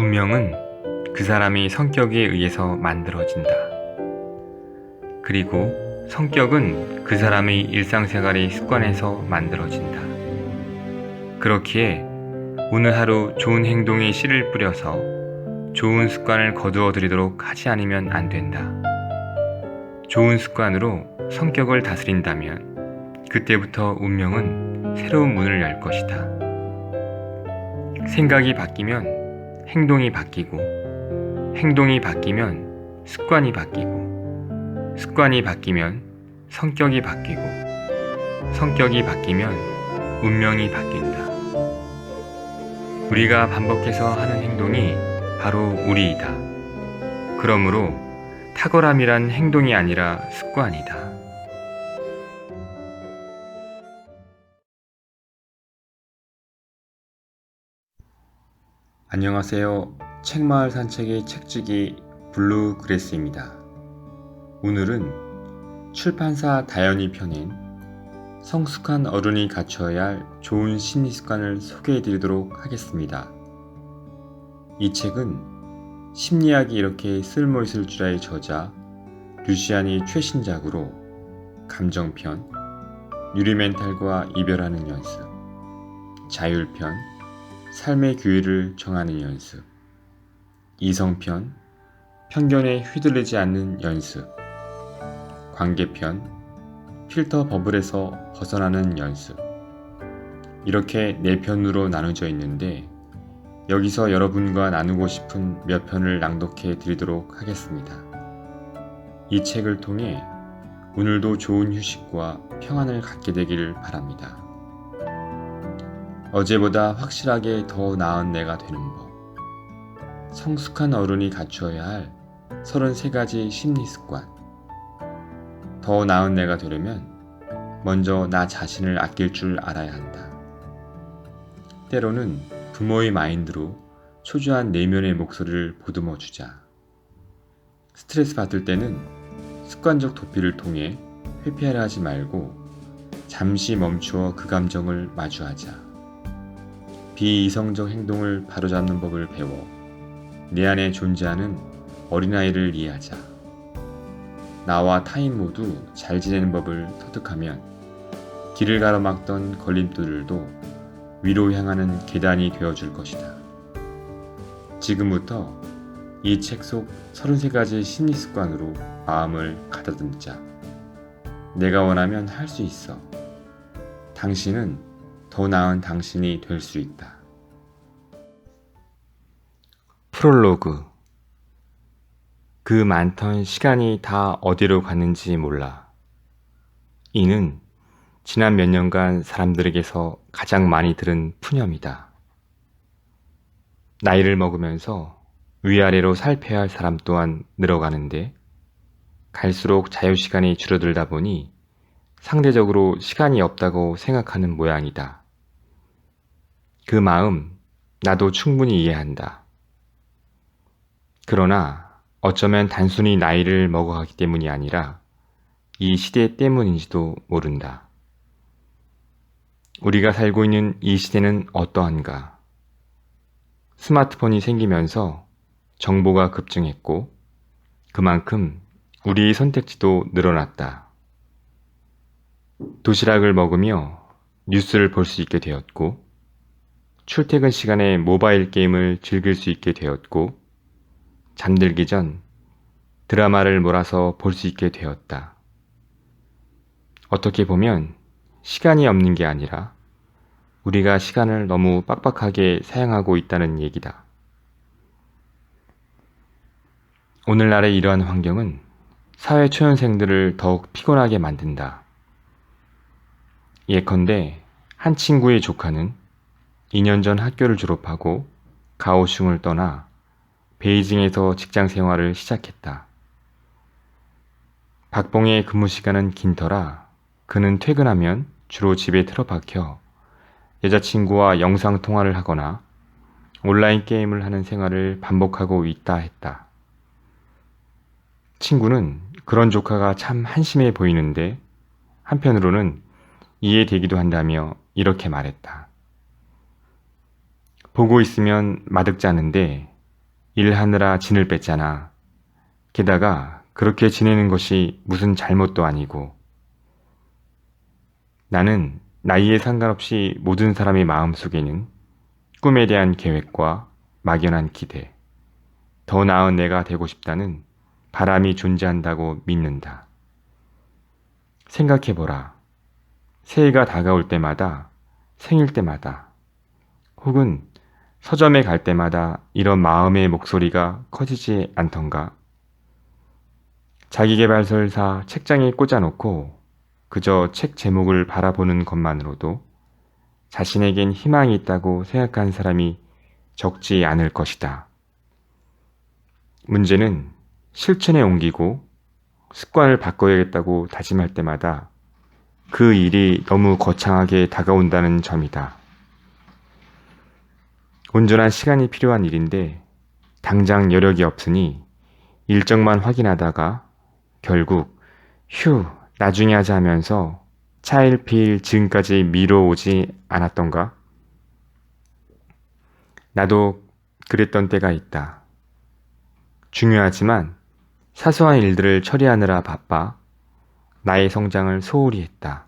운명은 그 사람의 성격에 의해서 만들어진다. 그리고 성격은 그 사람의 일상생활의 습관에서 만들어진다. 그렇기에 오늘 하루 좋은 행동에 씨를 뿌려서 좋은 습관을 거두어 들이도록 하지 않으면 안 된다. 좋은 습관으로 성격을 다스린다면 그때부터 운명은 새로운 문을 열 것이다. 생각이 바뀌면 행동이 바뀌고, 행동이 바뀌면 습관이 바뀌고, 습관이 바뀌면 성격이 바뀌고, 성격이 바뀌면 운명이 바뀐다. 우리가 반복해서 하는 행동이 바로 우리이다. 그러므로 탁월함이란 행동이 아니라 습관이다. 안녕하세요. 책마을 산책의 책찍이 블루그래스입니다. 오늘은 출판사 다연이 펴낸 성숙한 어른이 갖춰야 할 좋은 심리습관을 소개해드리도록 하겠습니다. 이 책은 심리학이 이렇게 쓸모있을 줄의 저자 류시안이 최신작으로 감정편, 유리멘탈과 이별하는 연습, 자율편, 삶의 규율을 정하는 연습, 이성편, 편견에 휘둘리지 않는 연습, 관계편, 필터 버블에서 벗어나는 연습, 이렇게 4편으로 나눠져 있는데 여기서 여러분과 나누고 싶은 몇 편을 낭독해 드리도록 하겠습니다. 이 책을 통해 오늘도 좋은 휴식과 평안을 갖게 되길 바랍니다. 어제보다 확실하게 더 나은 내가 되는 법. 성숙한 어른이 갖추어야 할 33가지 심리습관. 더 나은 내가 되려면 먼저 나 자신을 아낄 줄 알아야 한다. 때로는 부모의 마인드로 초조한 내면의 목소리를 보듬어 주자. 스트레스 받을 때는 습관적 도피를 통해 회피하려 하지 말고 잠시 멈추어 그 감정을 마주하자. 비이성적 행동을 바로잡는 법을 배워 내 안에 존재하는 어린아이를 이해하자. 나와 타인 모두 잘 지내는 법을 터득하면 길을 가로막던 걸림돌들도 위로 향하는 계단이 되어줄 것이다. 지금부터 이 책 속 33가지 심리습관으로 마음을 가다듬자. 내가 원하면 할 수 있어. 당신은 더 나은 당신이 될 수 있다. 프롤로그. 그 많던 시간이 다 어디로 갔는지 몰라. 이는 지난 몇 년간 사람들에게서 가장 많이 들은 푸념이다. 나이를 먹으면서 위아래로 살펴야 할 사람 또한 늘어가는데 갈수록 자유시간이 줄어들다 보니 상대적으로 시간이 없다고 생각하는 모양이다. 그 마음 나도 충분히 이해한다. 그러나 어쩌면 단순히 나이를 먹어가기 때문이 아니라 이 시대 때문인지도 모른다. 우리가 살고 있는 이 시대는 어떠한가? 스마트폰이 생기면서 정보가 급증했고 그만큼 우리의 선택지도 늘어났다. 도시락을 먹으며 뉴스를 볼 수 있게 되었고 출퇴근 시간에 모바일 게임을 즐길 수 있게 되었고 잠들기 전 드라마를 몰아서 볼 수 있게 되었다. 어떻게 보면 시간이 없는 게 아니라 우리가 시간을 너무 빡빡하게 사용하고 있다는 얘기다. 오늘날의 이러한 환경은 사회 초년생들을 더욱 피곤하게 만든다. 예컨대 한 친구의 조카는 2년 전 학교를 졸업하고 가오슝을 떠나 베이징에서 직장 생활을 시작했다. 박봉의 근무 시간은 긴 터라 그는 퇴근하면 주로 집에 틀어박혀 여자친구와 영상통화를 하거나 온라인 게임을 하는 생활을 반복하고 있다 했다. 친구는 그런 조카가 참 한심해 보이는데 한편으로는 이해되기도 한다며 이렇게 말했다. 보고 있으면 마득지 않은데 일하느라 진을 뺐잖아. 게다가 그렇게 지내는 것이 무슨 잘못도 아니고. 나는 나이에 상관없이 모든 사람의 마음속에는 꿈에 대한 계획과 막연한 기대, 더 나은 내가 되고 싶다는 바람이 존재한다고 믿는다. 생각해보라. 새해가 다가올 때마다, 생일 때마다, 혹은 서점에 갈 때마다 이런 마음의 목소리가 커지지 않던가? 자기계발서를 책장에 꽂아놓고 그저 책 제목을 바라보는 것만으로도 자신에겐 희망이 있다고 생각한 사람이 적지 않을 것이다. 문제는 실천에 옮기고 습관을 바꿔야겠다고 다짐할 때마다 그 일이 너무 거창하게 다가온다는 점이다. 온전한 시간이 필요한 일인데 당장 여력이 없으니 일정만 확인하다가 결국 휴, 나중에 하자 하면서 차일피일 지금까지 미뤄오지 않았던가? 나도 그랬던 때가 있다. 중요하지만 사소한 일들을 처리하느라 바빠 나의 성장을 소홀히 했다.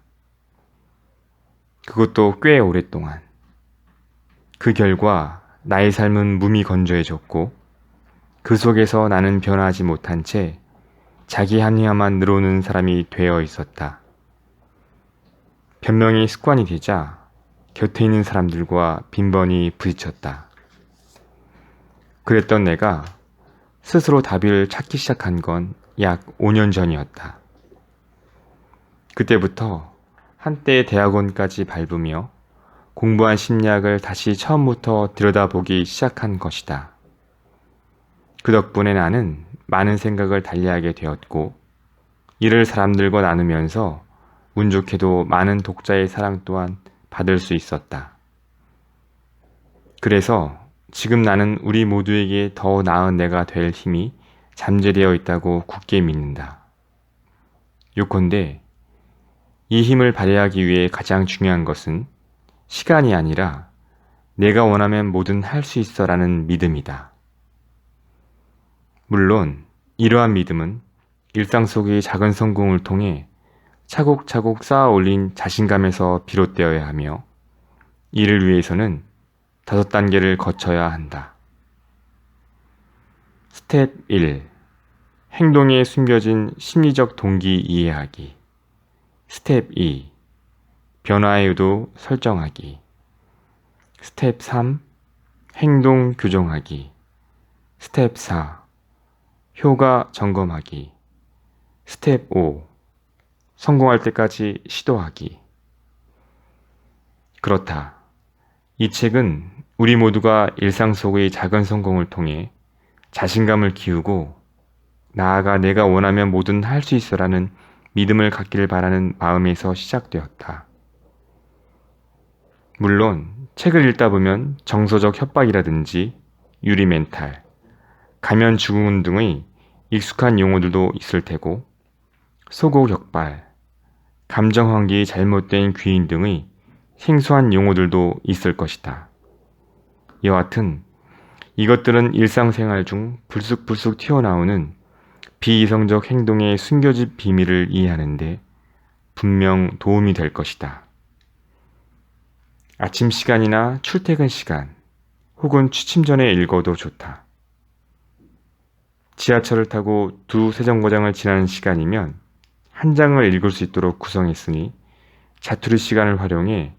그것도 꽤 오랫동안. 그 결과 나의 삶은 무미건조해졌고 그 속에서 나는 변화하지 못한 채 자기 합리화만 늘어오는 사람이 되어 있었다. 변명이 습관이 되자 곁에 있는 사람들과 빈번히 부딪혔다. 그랬던 내가 스스로 답을 찾기 시작한 건 약 5년 전이었다. 그때부터 한때 대학원까지 밟으며 공부한 심리학을 다시 처음부터 들여다보기 시작한 것이다. 그 덕분에 나는 많은 생각을 달리하게 되었고 이를 사람들과 나누면서 운 좋게도 많은 독자의 사랑 또한 받을 수 있었다. 그래서 지금 나는 우리 모두에게 더 나은 내가 될 힘이 잠재되어 있다고 굳게 믿는다. 요컨대 이 힘을 발휘하기 위해 가장 중요한 것은 시간이 아니라 내가 원하면 뭐든 할 수 있어라는 믿음이다. 물론 이러한 믿음은 일상 속의 작은 성공을 통해 차곡차곡 쌓아 올린 자신감에서 비롯되어야 하며 이를 위해서는 5단계를 거쳐야 한다. 스텝 1. 행동에 숨겨진 심리적 동기 이해하기. 스텝 2. 변화의 의도 설정하기. 스텝 3. 행동 교정하기. 스텝 4. 효과 점검하기. 스텝 5. 성공할 때까지 시도하기. 그렇다. 이 책은 우리 모두가 일상 속의 작은 성공을 통해 자신감을 키우고 나아가 내가 원하면 뭐든 할 수 있어라는 믿음을 갖기를 바라는 마음에서 시작되었다. 물론 책을 읽다 보면 정서적 협박이라든지 유리 멘탈, 가면 증후군 등의 익숙한 용어들도 있을 테고 소고 격발, 감정 환기의 잘못된 귀인 등의 생소한 용어들도 있을 것이다. 여하튼 이것들은 일상생활 중 불쑥불쑥 튀어나오는 비이성적 행동의 숨겨진 비밀을 이해하는데 분명 도움이 될 것이다. 아침 시간이나 출퇴근 시간 혹은 취침 전에 읽어도 좋다. 지하철을 타고 2-3정거장을 지나는 시간이면 한 장을 읽을 수 있도록 구성했으니 자투리 시간을 활용해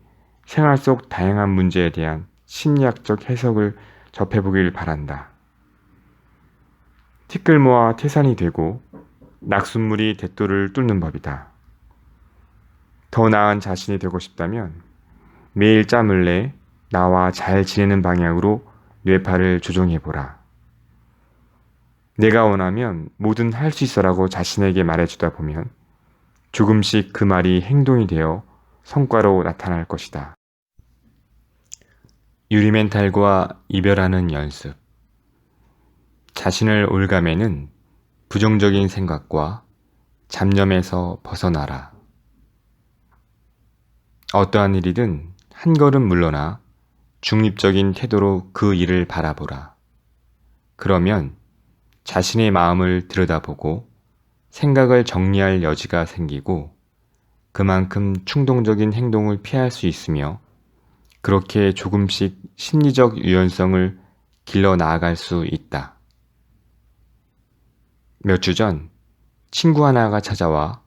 생활 속 다양한 문제에 대한 심리학적 해석을 접해보길 바란다. 티끌모아 태산이 되고 낙숫물이 대도를 뚫는 법이다. 더 나은 자신이 되고 싶다면 매일 짬을 내 나와 잘 지내는 방향으로 뇌파를 조정해보라. 내가 원하면 뭐든 할 수 있어라고 자신에게 말해주다 보면 조금씩 그 말이 행동이 되어 성과로 나타날 것이다. 유리멘탈과 이별하는 연습. 자신을 올가매는 부정적인 생각과 잡념에서 벗어나라. 어떠한 일이든 한 걸음 물러나 중립적인 태도로 그 일을 바라보라. 그러면 자신의 마음을 들여다보고 생각을 정리할 여지가 생기고 그만큼 충동적인 행동을 피할 수 있으며 그렇게 조금씩 심리적 유연성을 길러 나아갈 수 있다. 몇 주 전 친구 하나가 찾아와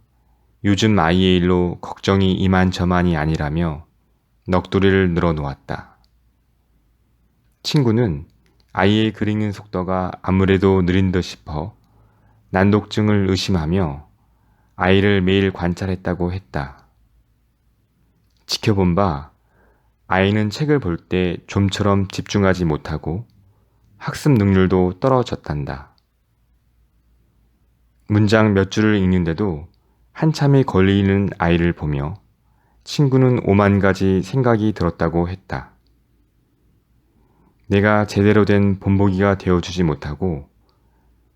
요즘 아이의 일로 걱정이 이만저만이 아니라며 넋두리를 늘어놓았다. 친구는 아이의 글 읽는 속도가 아무래도 느린 듯 싶어 난독증을 의심하며 아이를 매일 관찰했다고 했다. 지켜본 바 아이는 책을 볼 때 좀처럼 집중하지 못하고 학습 능률도 떨어졌단다. 문장 몇 줄을 읽는데도 한참이 걸리는 아이를 보며 친구는 5만 가지 생각이 들었다고 했다. 내가 제대로 된 본보기가 되어주지 못하고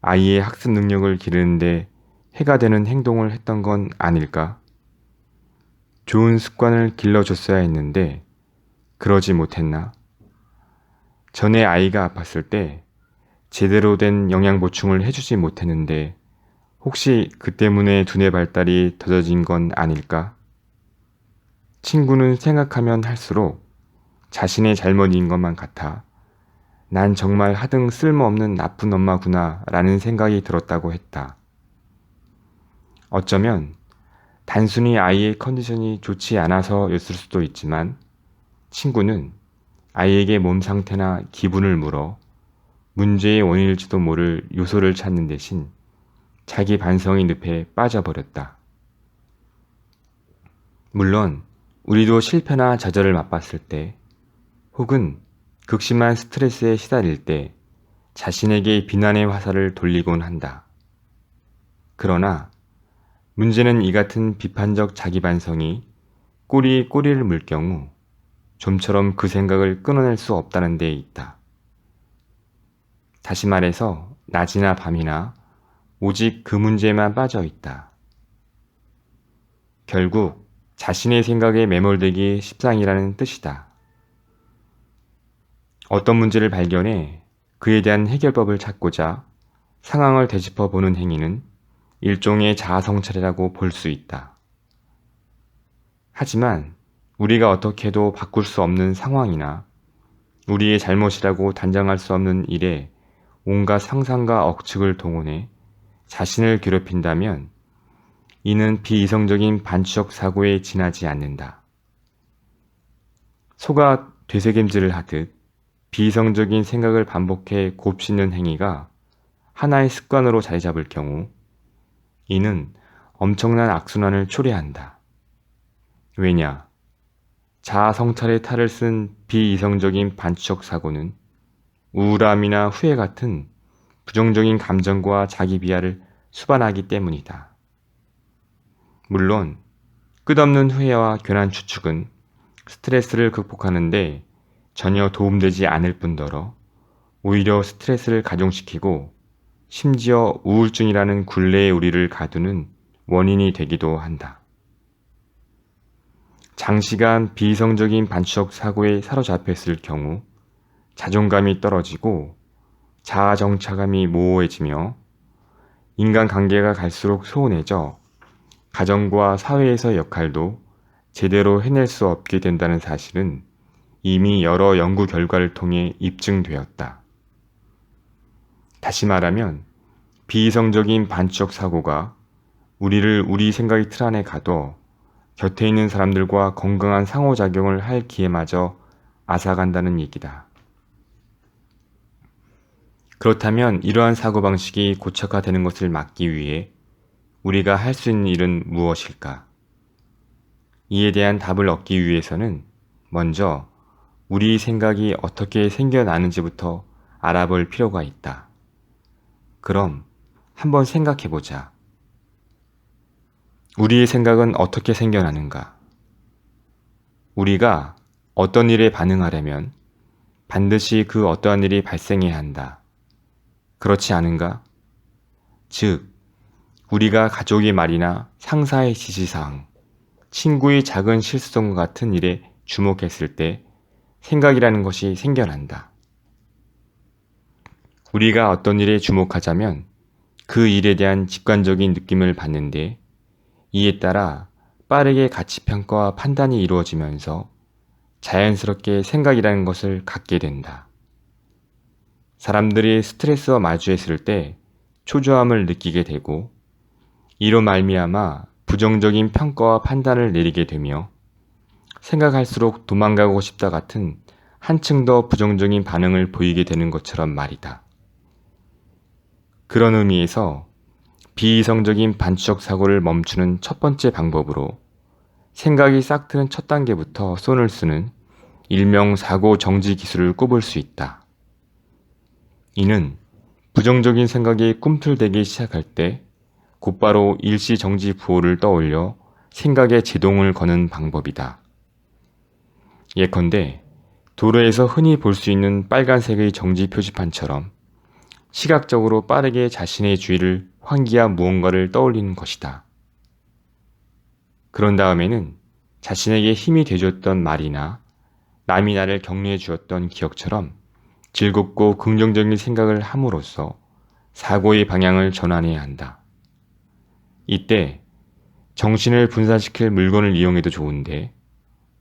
아이의 학습 능력을 기르는데 해가 되는 행동을 했던 건 아닐까? 좋은 습관을 길러줬어야 했는데 그러지 못했나? 전에 아이가 아팠을 때 제대로 된 영양 보충을 해주지 못했는데 혹시 그 때문에 두뇌 발달이 더뎌진 건 아닐까? 친구는 생각하면 할수록 자신의 잘못인 것만 같아 난 정말 하등 쓸모없는 나쁜 엄마구나 라는 생각이 들었다고 했다. 어쩌면 단순히 아이의 컨디션이 좋지 않아서였을 수도 있지만 친구는 아이에게 몸 상태나 기분을 물어 문제의 원인일지도 모를 요소를 찾는 대신 자기 반성의 늪에 빠져버렸다. 물론 우리도 실패나 좌절을 맛봤을 때 혹은 극심한 스트레스에 시달릴 때 자신에게 비난의 화살을 돌리곤 한다. 그러나 문제는 이 같은 비판적 자기 반성이 꼬리에 꼬리를 물 경우 좀처럼 그 생각을 끊어낼 수 없다는 데 있다. 다시 말해서 낮이나 밤이나 오직 그 문제에만 빠져 있다. 결국 자신의 생각에 매몰되기 십상이라는 뜻이다. 어떤 문제를 발견해 그에 대한 해결법을 찾고자 상황을 되짚어 보는 행위는 일종의 자아 성찰이라고 볼 수 있다. 하지만 우리가 어떻게 해도 바꿀 수 없는 상황이나 우리의 잘못이라고 단정할 수 없는 일에 온갖 상상과 억측을 동원해 자신을 괴롭힌다면 이는 비이성적인 반추적 사고에 지나지 않는다. 소가 되새김질을 하듯 비이성적인 생각을 반복해 곱씹는 행위가 하나의 습관으로 자리 잡을 경우 이는 엄청난 악순환을 초래한다. 왜냐? 자아 성찰의 탈을 쓴 비이성적인 반추적 사고는 우울함이나 후회 같은 부정적인 감정과 자기 비하를 수반하기 때문이다. 물론 끝없는 후회와 괜한 추측은 스트레스를 극복하는데 전혀 도움되지 않을 뿐더러 오히려 스트레스를 가중시키고 심지어 우울증이라는 굴레에 우리를 가두는 원인이 되기도 한다. 장시간 비이성적인 반추적 사고에 사로잡혔을 경우 자존감이 떨어지고 자아 정착감이 모호해지며 인간관계가 갈수록 소원해져 가정과 사회에서의 역할도 제대로 해낼 수 없게 된다는 사실은 이미 여러 연구 결과를 통해 입증되었다. 다시 말하면 비이성적인 반추적 사고가 우리를 우리 생각의 틀 안에 가둬 곁에 있는 사람들과 건강한 상호작용을 할 기회마저 앗아간다는 얘기다. 그렇다면 이러한 사고방식이 고착화되는 것을 막기 위해 우리가 할 수 있는 일은 무엇일까? 이에 대한 답을 얻기 위해서는 먼저 우리 생각이 어떻게 생겨나는지부터 알아볼 필요가 있다. 그럼 한번 생각해보자. 우리의 생각은 어떻게 생겨나는가? 우리가 어떤 일에 반응하려면 반드시 그 어떠한 일이 발생해야 한다. 그렇지 않은가? 즉, 우리가 가족의 말이나 상사의 지시사항, 친구의 작은 실수성과 같은 일에 주목했을 때 생각이라는 것이 생겨난다. 우리가 어떤 일에 주목하자면 그 일에 대한 직관적인 느낌을 받는데 이에 따라 빠르게 가치평가와 판단이 이루어지면서 자연스럽게 생각이라는 것을 갖게 된다. 사람들이 스트레스와 마주했을 때 초조함을 느끼게 되고 이로 말미암아 부정적인 평가와 판단을 내리게 되며 생각할수록 도망가고 싶다 같은 한층 더 부정적인 반응을 보이게 되는 것처럼 말이다. 그런 의미에서 비이성적인 반추적 사고를 멈추는 첫 번째 방법으로 생각이 싹 트는 첫 단계부터 손을 쓰는 일명 사고 정지 기술을 꼽을 수 있다. 이는 부정적인 생각이 꿈틀대기 시작할 때 곧바로 일시 정지 구호를 떠올려 생각에 제동을 거는 방법이다. 예컨대 도로에서 흔히 볼 수 있는 빨간색의 정지 표지판처럼 시각적으로 빠르게 자신의 주위를 환기한 무언가를 떠올리는 것이다. 그런 다음에는 자신에게 힘이 되어줬던 말이나 남이 나를 격려해 주었던 기억처럼 즐겁고 긍정적인 생각을 함으로써 사고의 방향을 전환해야 한다. 이때 정신을 분산시킬 물건을 이용해도 좋은데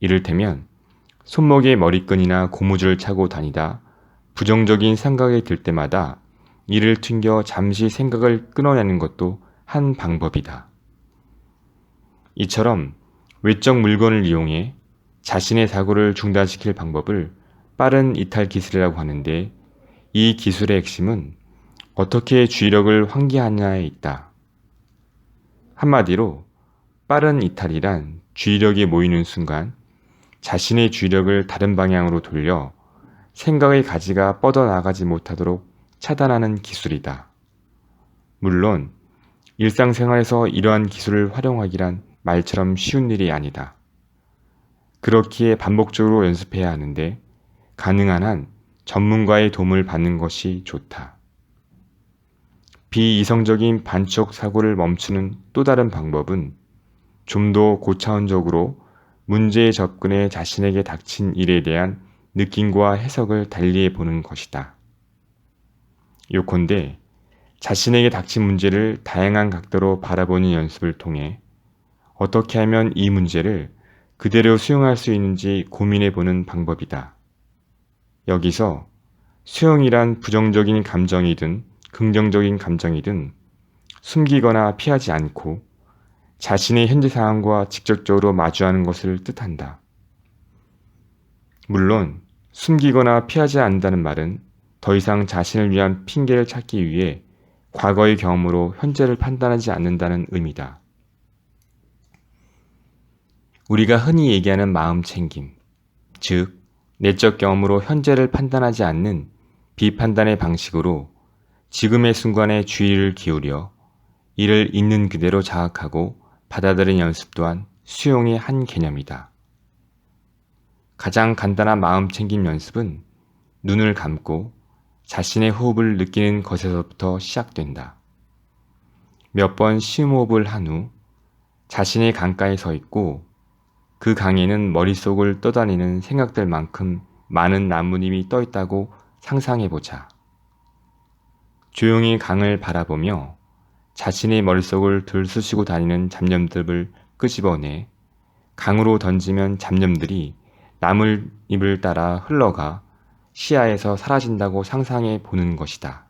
이를테면 손목에 머리끈이나 고무줄을 차고 다니다 부정적인 생각이 들 때마다 이를 튕겨 잠시 생각을 끊어내는 것도 한 방법이다. 이처럼 외적 물건을 이용해 자신의 사고를 중단시킬 방법을 빠른 이탈 기술이라고 하는데 이 기술의 핵심은 어떻게 주의력을 환기하느냐에 있다. 한마디로 빠른 이탈이란 주의력이 모이는 순간 자신의 주의력을 다른 방향으로 돌려 생각의 가지가 뻗어나가지 못하도록 차단하는 기술이다. 물론 일상생활에서 이러한 기술을 활용하기란 말처럼 쉬운 일이 아니다. 그렇기에 반복적으로 연습해야 하는데 가능한 한 전문가의 도움을 받는 것이 좋다. 비이성적인 반추적 사고를 멈추는 또 다른 방법은 좀 더 고차원적으로 문제에 접근해 자신에게 닥친 일에 대한 느낌과 해석을 달리해 보는 것이다. 요컨대 자신에게 닥친 문제를 다양한 각도로 바라보는 연습을 통해 어떻게 하면 이 문제를 그대로 수용할 수 있는지 고민해 보는 방법이다. 여기서 수용이란 부정적인 감정이든 긍정적인 감정이든 숨기거나 피하지 않고 자신의 현재 상황과 직접적으로 마주하는 것을 뜻한다. 물론 숨기거나 피하지 않는다는 말은 더 이상 자신을 위한 핑계를 찾기 위해 과거의 경험으로 현재를 판단하지 않는다는 의미다. 우리가 흔히 얘기하는 마음 챙김, 즉 내적 경험으로 현재를 판단하지 않는 비판단의 방식으로 지금의 순간에 주의를 기울여 이를 있는 그대로 자각하고 받아들이는 연습 또한 수용의 한 개념이다. 가장 간단한 마음 챙김 연습은 눈을 감고 자신의 호흡을 느끼는 것에서부터 시작된다. 몇 번 심호흡을 한 후 자신의 강가에 서 있고 그 강에는 머릿속을 떠다니는 생각들만큼 많은 나뭇잎이 떠 있다고 상상해보자. 조용히 강을 바라보며 자신의 머릿속을 들쑤시고 다니는 잡념들을 끄집어내 강으로 던지면 잡념들이 나뭇잎을 따라 흘러가 시야에서 사라진다고 상상해 보는 것이다.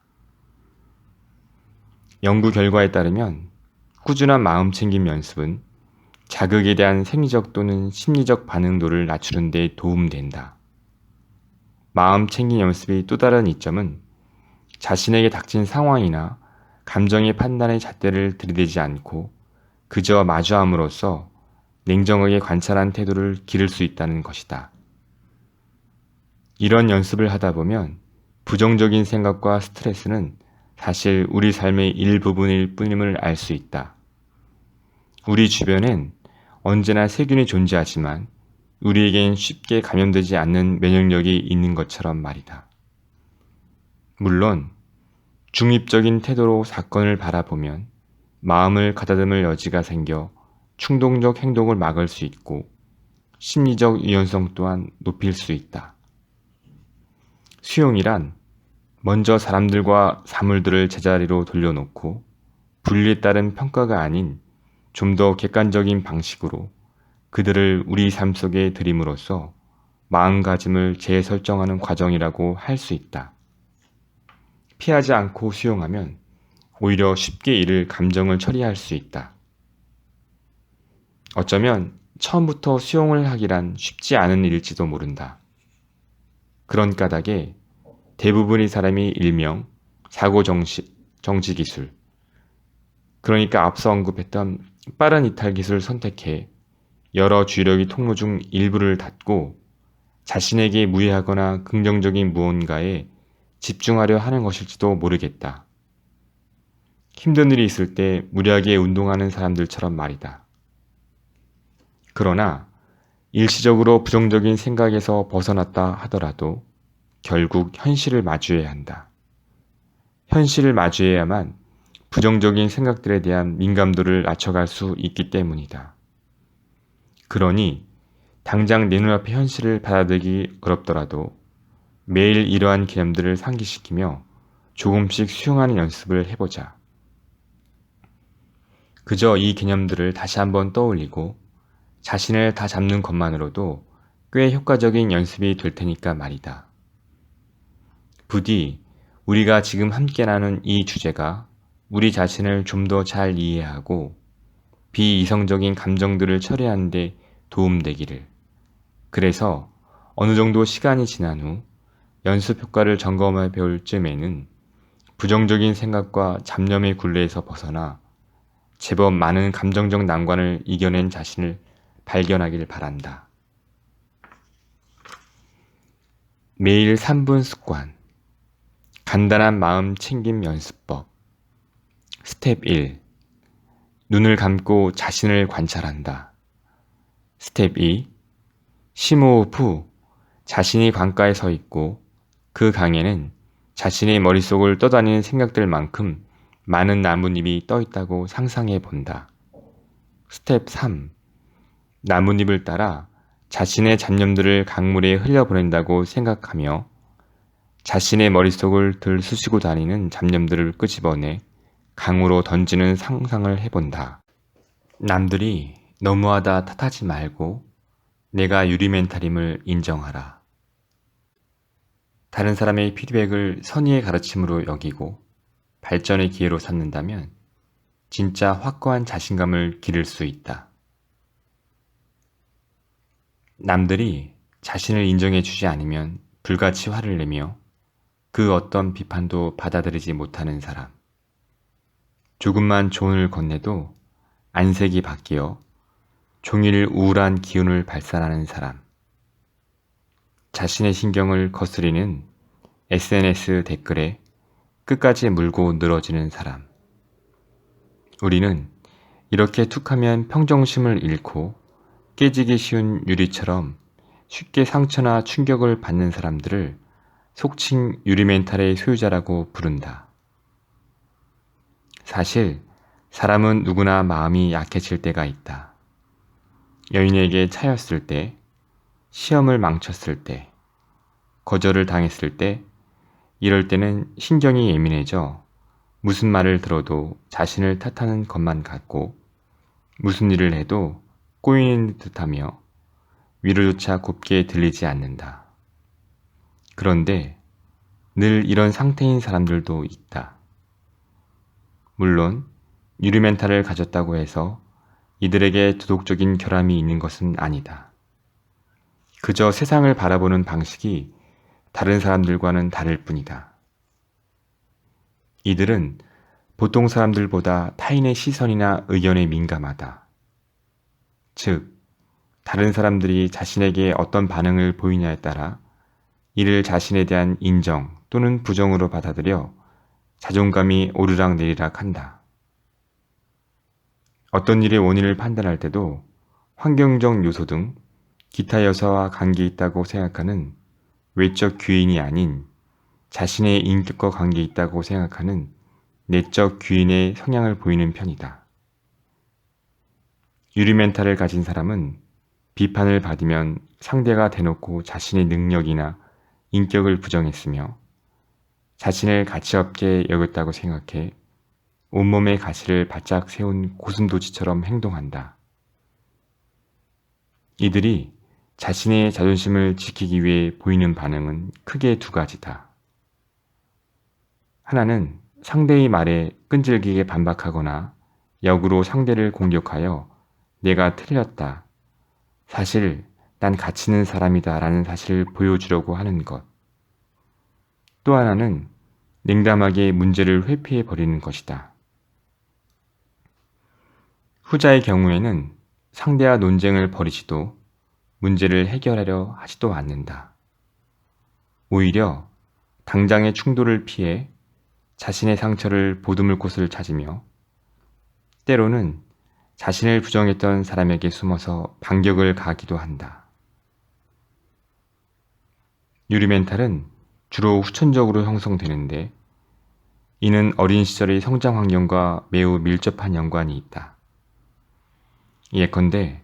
연구 결과에 따르면 꾸준한 마음챙김 연습은 자극에 대한 생리적 또는 심리적 반응도를 낮추는 데 도움된다. 마음챙김 연습의 또 다른 이점은 자신에게 닥친 상황이나 감정의 판단의 잣대를 들이대지 않고 그저 마주함으로써 냉정하게 관찰한 태도를 기를 수 있다는 것이다. 이런 연습을 하다 보면 부정적인 생각과 스트레스는 사실 우리 삶의 일부분일 뿐임을 알 수 있다. 우리 주변엔 언제나 세균이 존재하지만 우리에겐 쉽게 감염되지 않는 면역력이 있는 것처럼 말이다. 물론 중립적인 태도로 사건을 바라보면 마음을 가다듬을 여지가 생겨 충동적 행동을 막을 수 있고 심리적 유연성 또한 높일 수 있다. 수용이란 먼저 사람들과 사물들을 제자리로 돌려놓고 분리에 따른 평가가 아닌 좀 더 객관적인 방식으로 그들을 우리 삶 속에 들임으로써 마음가짐을 재설정하는 과정이라고 할 수 있다. 피하지 않고 수용하면 오히려 쉽게 이를 감정을 처리할 수 있다. 어쩌면 처음부터 수용을 하기란 쉽지 않은 일일지도 모른다. 그런 까닭에 대부분의 사람이 일명 사고 정지 기술, 그러니까 앞서 언급했던 빠른 이탈 기술을 선택해 여러 주력의 통로 중 일부를 닫고 자신에게 무해하거나 긍정적인 무언가에 집중하려 하는 것일지도 모르겠다. 힘든 일이 있을 때 무리하게 운동하는 사람들처럼 말이다. 그러나 일시적으로 부정적인 생각에서 벗어났다 하더라도 결국 현실을 마주해야 한다. 현실을 마주해야만 부정적인 생각들에 대한 민감도를 낮춰갈 수 있기 때문이다. 그러니 당장 내 눈앞의 현실을 받아들이기 어렵더라도 매일 이러한 개념들을 상기시키며 조금씩 수용하는 연습을 해보자. 그저 이 개념들을 다시 한번 떠올리고 자신을 다 잡는 것만으로도 꽤 효과적인 연습이 될 테니까 말이다. 부디 우리가 지금 함께 나눈 이 주제가 우리 자신을 좀 더 잘 이해하고 비이성적인 감정들을 처리하는 데 도움되기를. 그래서 어느 정도 시간이 지난 후 연습 효과를 점검해 볼 쯤에는 부정적인 생각과 잡념의 굴레에서 벗어나 제법 많은 감정적 난관을 이겨낸 자신을 발견하길 바란다. 매일 3분 습관. 간단한 마음 챙김 연습법. 스텝 1. 눈을 감고 자신을 관찰한다. 스텝 2. 심호흡 후 자신이 강가에 서 있고 그 강에는 자신의 머릿속을 떠다니는 생각들만큼 많은 나뭇잎이 떠 있다고 상상해 본다. 스텝 3. 나뭇잎을 따라 자신의 잡념들을 강물에 흘려보낸다고 생각하며 자신의 머릿속을 들쑤시고 다니는 잡념들을 끄집어내 강으로 던지는 상상을 해본다. 남들이 너무하다 탓하지 말고 내가 유리멘탈임을 인정하라. 다른 사람의 피드백을 선의의 가르침으로 여기고 발전의 기회로 삼는다면 진짜 확고한 자신감을 기를 수 있다. 남들이 자신을 인정해주지 않으면 불같이 화를 내며 그 어떤 비판도 받아들이지 못하는 사람. 조금만 조언을 건네도 안색이 바뀌어 종일 우울한 기운을 발산하는 사람. 자신의 신경을 거스리는 SNS 댓글에 끝까지 물고 늘어지는 사람. 우리는 이렇게 툭하면 평정심을 잃고 깨지기 쉬운 유리처럼 쉽게 상처나 충격을 받는 사람들을 속칭 유리멘탈의 소유자라고 부른다. 사실 사람은 누구나 마음이 약해질 때가 있다. 여인에게 차였을 때, 시험을 망쳤을 때, 거절을 당했을 때, 이럴 때는 신경이 예민해져 무슨 말을 들어도 자신을 탓하는 것만 같고 무슨 일을 해도 꼬이는 듯하며 위로조차 곱게 들리지 않는다. 그런데 늘 이런 상태인 사람들도 있다. 물론 유리멘탈을 가졌다고 해서 이들에게 도덕적인 결함이 있는 것은 아니다. 그저 세상을 바라보는 방식이 다른 사람들과는 다를 뿐이다. 이들은 보통 사람들보다 타인의 시선이나 의견에 민감하다. 즉, 다른 사람들이 자신에게 어떤 반응을 보이냐에 따라 이를 자신에 대한 인정 또는 부정으로 받아들여 자존감이 오르락내리락 한다. 어떤 일의 원인을 판단할 때도 환경적 요소 등 기타 요소와 관계 있다고 생각하는 외적 규인이 아닌 자신의 인격과 관계 있다고 생각하는 내적 규인의 성향을 보이는 편이다. 유리멘탈을 가진 사람은 비판을 받으면 상대가 대놓고 자신의 능력이나 인격을 부정했으며 자신을 가치없게 여겼다고 생각해 온몸의 가시를 바짝 세운 고슴도치처럼 행동한다. 이들이 자신의 자존심을 지키기 위해 보이는 반응은 크게 두 가지다. 하나는 상대의 말에 끈질기게 반박하거나 역으로 상대를 공격하여 내가 틀렸다, 사실 난 가치 있는 사람이다 라는 사실을 보여주려고 하는 것. 또 하나는 냉담하게 문제를 회피해 버리는 것이다. 후자의 경우에는 상대와 논쟁을 벌이지도 문제를 해결하려 하지도 않는다. 오히려 당장의 충돌을 피해 자신의 상처를 보듬을 곳을 찾으며 때로는 자신을 부정했던 사람에게 숨어서 반격을 가하기도 한다. 유리멘탈은 주로 후천적으로 형성되는데 이는 어린 시절의 성장 환경과 매우 밀접한 연관이 있다. 예컨대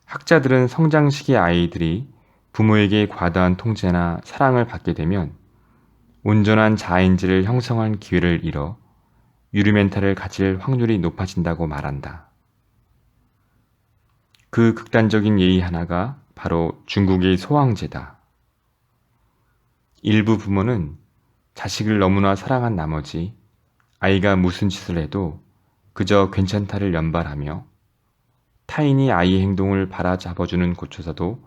학자들은 성장 시기 아이들이 부모에게 과다한 통제나 사랑을 받게 되면 온전한 자아인지를 형성할 기회를 잃어 유리멘탈을 가질 확률이 높아진다고 말한다. 그 극단적인 예의 하나가 바로 중국의 소황제다. 일부 부모는 자식을 너무나 사랑한 나머지 아이가 무슨 짓을 해도 그저 괜찮다를 연발하며 타인이 아이의 행동을 바라잡아주는 곳조차도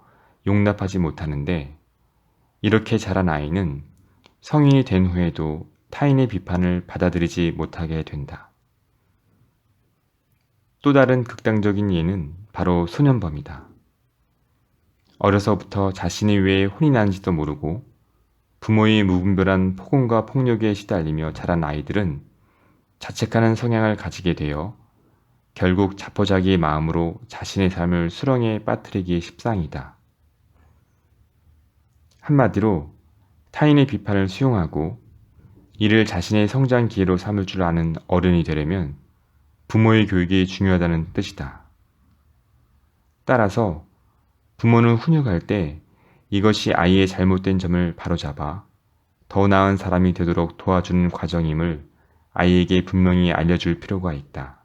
용납하지 못하는데 이렇게 자란 아이는 성인이 된 후에도 타인의 비판을 받아들이지 못하게 된다. 또 다른 극단적인 예는 바로 소년범이다. 어려서부터 자신이 왜 혼이 나는지도 모르고 부모의 무분별한 폭언과 폭력에 시달리며 자란 아이들은 자책하는 성향을 가지게 되어 결국 자포자기의 마음으로 자신의 삶을 수렁에 빠뜨리기 십상이다. 한마디로 타인의 비판을 수용하고 이를 자신의 성장 기회로 삼을 줄 아는 어른이 되려면 부모의 교육이 중요하다는 뜻이다. 따라서 부모는 훈육할 때 이것이 아이의 잘못된 점을 바로잡아 더 나은 사람이 되도록 도와주는 과정임을 아이에게 분명히 알려줄 필요가 있다.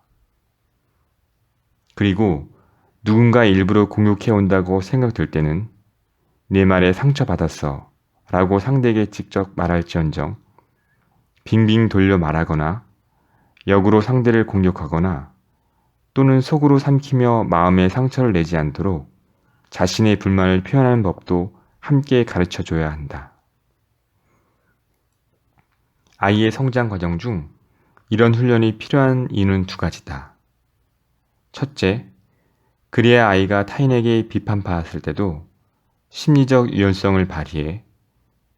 그리고 누군가 일부러 공격해온다고 생각될 때는 내 말에 상처받았어 라고 상대에게 직접 말할지언정 빙빙 돌려 말하거나 역으로 상대를 공격하거나 또는 속으로 삼키며 마음에 상처를 내지 않도록 자신의 불만을 표현하는 법도 함께 가르쳐줘야 한다. 아이의 성장 과정 중 이런 훈련이 필요한 이유는 두 가지다. 첫째, 그래야 아이가 타인에게 비판받았을 때도 심리적 유연성을 발휘해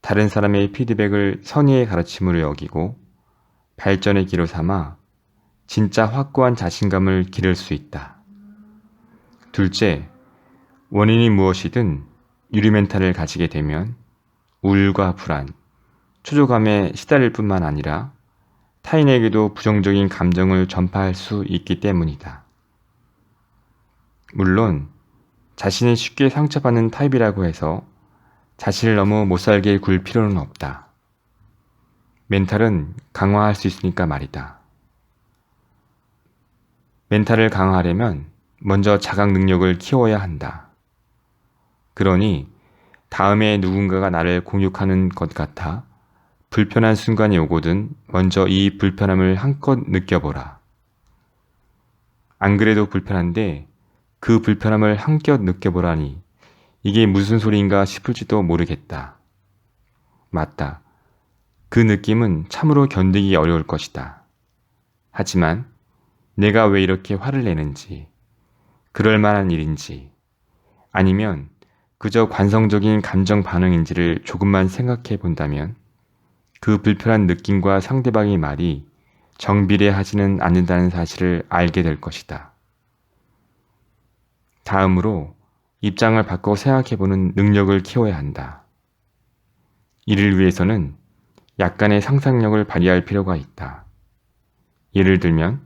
다른 사람의 피드백을 선의의 가르침으로 여기고 발전의 기로 삼아 진짜 확고한 자신감을 기를 수 있다. 둘째, 원인이 무엇이든 유리멘탈을 가지게 되면 우울과 불안, 초조감에 시달릴 뿐만 아니라 타인에게도 부정적인 감정을 전파할 수 있기 때문이다. 물론 자신이 쉽게 상처받는 타입이라고 해서 자신을 너무 못살게 굴 필요는 없다. 멘탈은 강화할 수 있으니까 말이다. 멘탈을 강화하려면 먼저 자각 능력을 키워야 한다. 그러니 다음에 누군가가 나를 공격하는 것 같아 불편한 순간이 오거든 먼저 이 불편함을 한껏 느껴보라. 안 그래도 불편한데 그 불편함을 한껏 느껴보라니 이게 무슨 소리인가 싶을지도 모르겠다. 맞다. 그 느낌은 참으로 견디기 어려울 것이다. 하지만 내가 왜 이렇게 화를 내는지, 그럴 만한 일인지, 아니면 그저 관성적인 감정 반응인지를 조금만 생각해 본다면 그 불편한 느낌과 상대방의 말이 정비례하지는 않는다는 사실을 알게 될 것이다. 다음으로 입장을 바꿔 생각해보는 능력을 키워야 한다. 이를 위해서는 약간의 상상력을 발휘할 필요가 있다. 예를 들면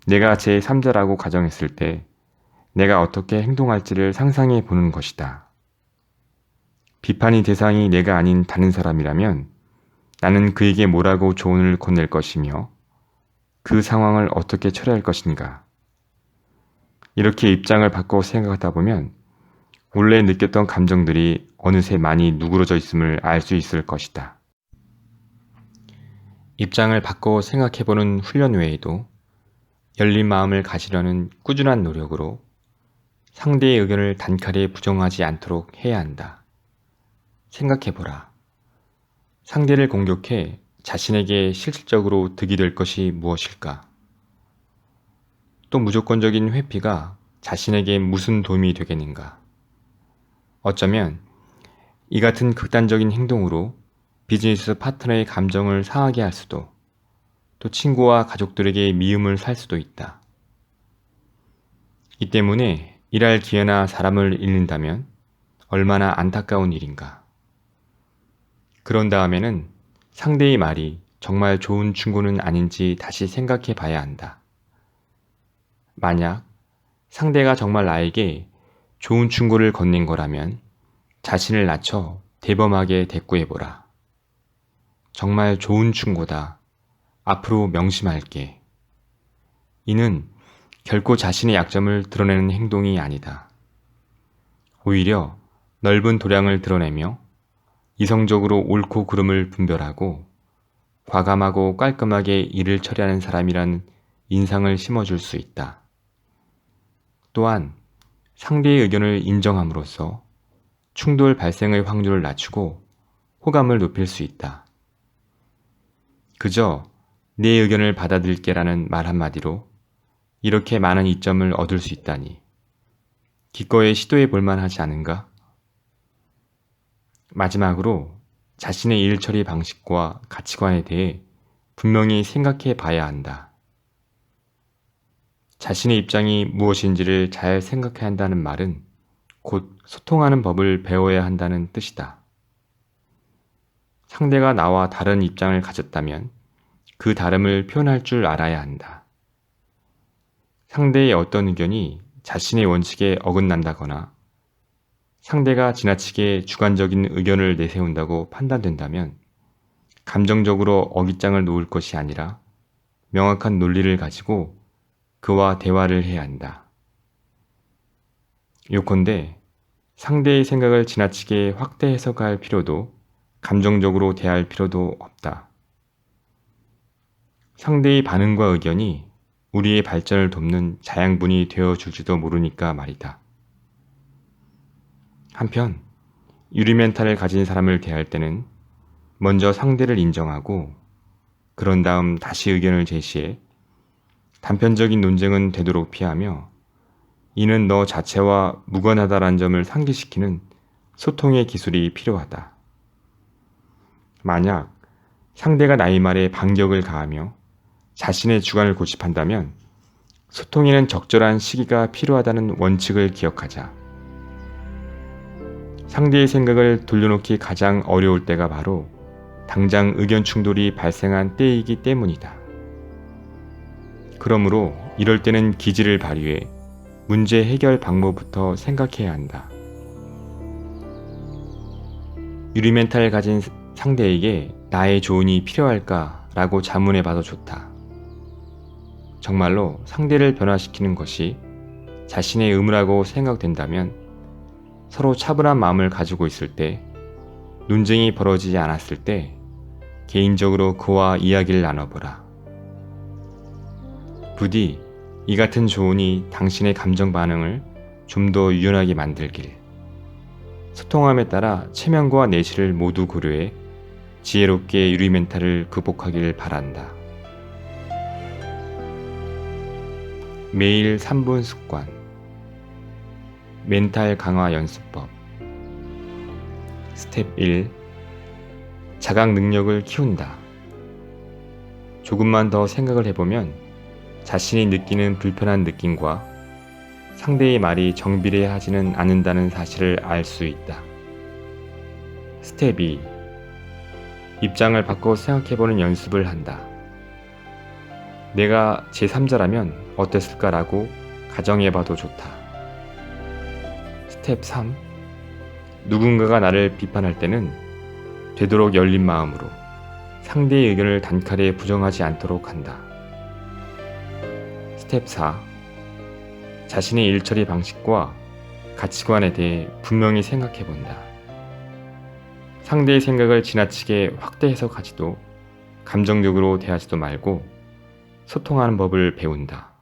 내가 제3자라고 가정했을 때 내가 어떻게 행동할지를 상상해 보는 것이다. 비판의 대상이 내가 아닌 다른 사람이라면 나는 그에게 뭐라고 조언을 건넬 것이며 그 상황을 어떻게 처리할 것인가. 이렇게 입장을 바꿔 생각하다 보면 원래 느꼈던 감정들이 어느새 많이 누그러져 있음을 알 수 있을 것이다. 입장을 바꿔 생각해보는 훈련 외에도 열린 마음을 가지려는 꾸준한 노력으로 상대의 의견을 단칼에 부정하지 않도록 해야 한다. 생각해보라. 상대를 공격해 자신에게 실질적으로 득이 될 것이 무엇일까? 또 무조건적인 회피가 자신에게 무슨 도움이 되겠는가? 어쩌면 이 같은 극단적인 행동으로 비즈니스 파트너의 감정을 상하게 할 수도, 또 친구와 가족들에게 미움을 살 수도 있다. 이 때문에 일할 기회나 사람을 잃는다면 얼마나 안타까운 일인가. 그런 다음에는 상대의 말이 정말 좋은 충고는 아닌지 다시 생각해 봐야 한다. 만약 상대가 정말 나에게 좋은 충고를 건넨 거라면 자신을 낮춰 대범하게 대꾸해보라. 정말 좋은 충고다. 앞으로 명심할게. 이는 결코 자신의 약점을 드러내는 행동이 아니다. 오히려 넓은 도량을 드러내며 이성적으로 옳고 그름을 분별하고 과감하고 깔끔하게 일을 처리하는 사람이란 인상을 심어줄 수 있다. 또한 상대의 의견을 인정함으로써 충돌 발생의 확률을 낮추고 호감을 높일 수 있다. 그저 내 의견을 받아들일게라는 말 한마디로 이렇게 많은 이점을 얻을 수 있다니 기꺼이 시도해 볼 만하지 않은가? 마지막으로 자신의 일 처리 방식과 가치관에 대해 분명히 생각해 봐야 한다. 자신의 입장이 무엇인지를 잘 생각해야 한다는 말은 곧 소통하는 법을 배워야 한다는 뜻이다. 상대가 나와 다른 입장을 가졌다면 그 다름을 표현할 줄 알아야 한다. 상대의 어떤 의견이 자신의 원칙에 어긋난다거나 상대가 지나치게 주관적인 의견을 내세운다고 판단된다면 감정적으로 어깃장을 놓을 것이 아니라 명확한 논리를 가지고 그와 대화를 해야 한다. 요컨대 상대의 생각을 지나치게 확대 해석할 필요도 감정적으로 대할 필요도 없다. 상대의 반응과 의견이 우리의 발전을 돕는 자양분이 되어줄지도 모르니까 말이다. 한편 유리 멘탈을 가진 사람을 대할 때는 먼저 상대를 인정하고 그런 다음 다시 의견을 제시해 단편적인 논쟁은 되도록 피하며 이는 너 자체와 무관하다라는 점을 상기시키는 소통의 기술이 필요하다. 만약 상대가 나의 말에 반격을 가하며 자신의 주관을 고집한다면 소통에는 적절한 시기가 필요하다는 원칙을 기억하자. 상대의 생각을 돌려놓기 가장 어려울 때가 바로 당장 의견 충돌이 발생한 때이기 때문이다. 그러므로 이럴 때는 기지를 발휘해 문제 해결 방법부터 생각해야 한다. 유리 멘탈을 가진 상대에게 나의 조언이 필요할까? 라고 자문해봐도 좋다. 정말로 상대를 변화시키는 것이 자신의 의무라고 생각된다면 서로 차분한 마음을 가지고 있을 때, 논쟁이 벌어지지 않았을 때 개인적으로 그와 이야기를 나눠보라. 부디 이 같은 조언이 당신의 감정 반응을 좀 더 유연하게 만들길, 소통함에 따라 체면과 내실을 모두 고려해 지혜롭게 유리 멘탈을 극복하길 바란다. 매일 3분 습관 멘탈 강화 연습법. 스텝 1. 자각 능력을 키운다. 조금만 더 생각을 해보면 자신이 느끼는 불편한 느낌과 상대의 말이 정비례하지는 않는다는 사실을 알 수 있다. 스텝 2. 입장을 바꿔 생각해보는 연습을 한다. 내가 제3자라면 어땠을까라고 가정해봐도 좋다. 스텝 3. 누군가가 나를 비판할 때는 되도록 열린 마음으로 상대의 의견을 단칼에 부정하지 않도록 한다. 스텝 4. 자신의 일처리 방식과 가치관에 대해 분명히 생각해 본다. 상대의 생각을 지나치게 확대 해석하지도 감정적으로 대하지도 말고 소통하는 법을 배운다.